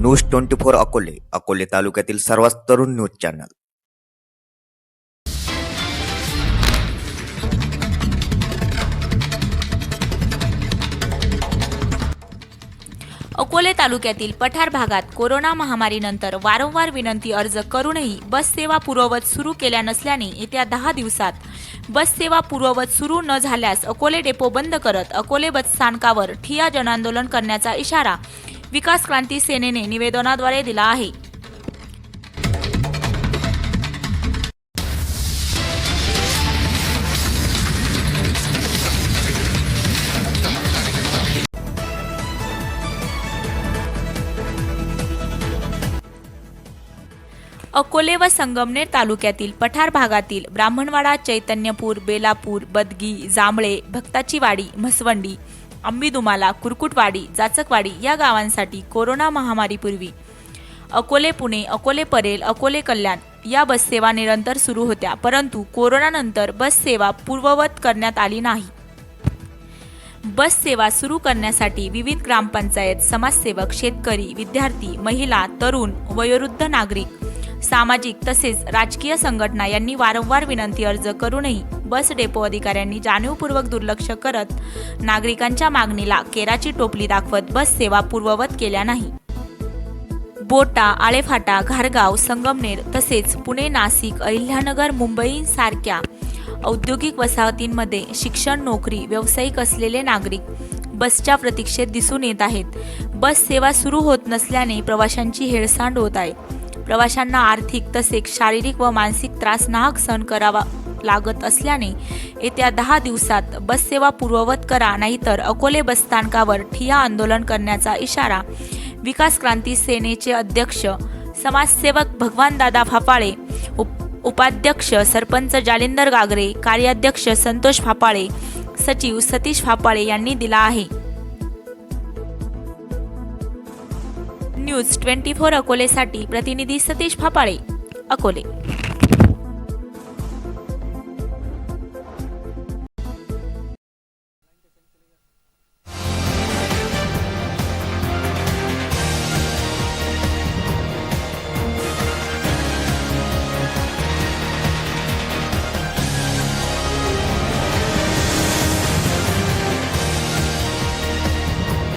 News 24 Akole, Akole तालुक्यातील सर्वात तरुण न्यूज चॅनल। अकोले तालुक्यातील पठार भागात कोरोना महामारीनंतर वारंवार विनंती अर्ज करूनही बस सेवा पूर्ववत सुरू केल्या नसल्याने येत्या 10 दिवसात बस सेवा पूर्ववत सुरू न झाल्यास अकोले डेपो बंद करत अकोले बस स्थानकावर ठिय्या जनआंदोलन करण्याचा इशारा विकास क्रांती सेनेने निवेदनाद्वारे दिला आहे। अकोले व संगमनेर तालुक्यातील पठार भागातील ब्राह्मणवाडा, चैतन्यपूर, बेलापूर, बदगी, जांभळे, भक्ताची वाडी, म्हसवंडी, अंबिदुमाला, कुरकुटवाडी, जाचकवाडी या गावांसाठी कोरोना महामारीपूर्वी अकोले पुणे, अकोले परेल, अकोले कल्याण या बस सेवा निरंतर सुरू होत्या, परंतु कोरोनानंतर बस सेवा पूर्ववत करण्यात आली नाही। बस सेवा सुरू करण्यासाठी विविध ग्रामपंचायत, समाजसेवक, शेतकरी, विद्यार्थी, महिला, तरुण, वयोवृद्ध नागरिक, सामाजिक तसेच राजकीय संघटना यांनी वारंवार विनंती अर्ज करूनही बस डेपो अधिकाऱ्यांनी जाणीवपूर्वक दुर्लक्ष करत नागरिकांच्या मागणीला केराची टोपली दाखवत बस सेवा पूर्ववत केल्या नाही। बोटा, आळेफाटा, घारगाव, संगमनेर तसेच पुणे, नाशिक, अहिल्यानगर, मुंबई सारख्या औद्योगिक वसाहतींमध्ये शिक्षण, नोकरी, व्यावसायिक असलेले नागरिक बसच्या प्रतीक्षेत दिसून येत आहेत। बस सेवा सुरू होत नसल्याने प्रवाशांची हेळसांड होत आहे। प्रवाशांना आर्थिक तसेच शारीरिक व मानसिक त्रास नाहक सहन करावा लागत असल्याने येत्या 10 दिवसात बस सेवा पूर्ववत करा, नाहीतर अकोले बस स्थानकावर ठिय्या आंदोलन करण्याचा इशारा विकास क्रांती सेनेचे अध्यक्ष समाजसेवक भगवानदादा फापाळे, उपाध्यक्ष सरपंच जालिंदर गागरे, कार्याध्यक्ष संतोष फापाळे, सचिव सतीश फापाळे यांनी दिला आहे। न्यूज 24 अकोलेसाठी प्रतिनिधी सतीश फापाळे, अकोले।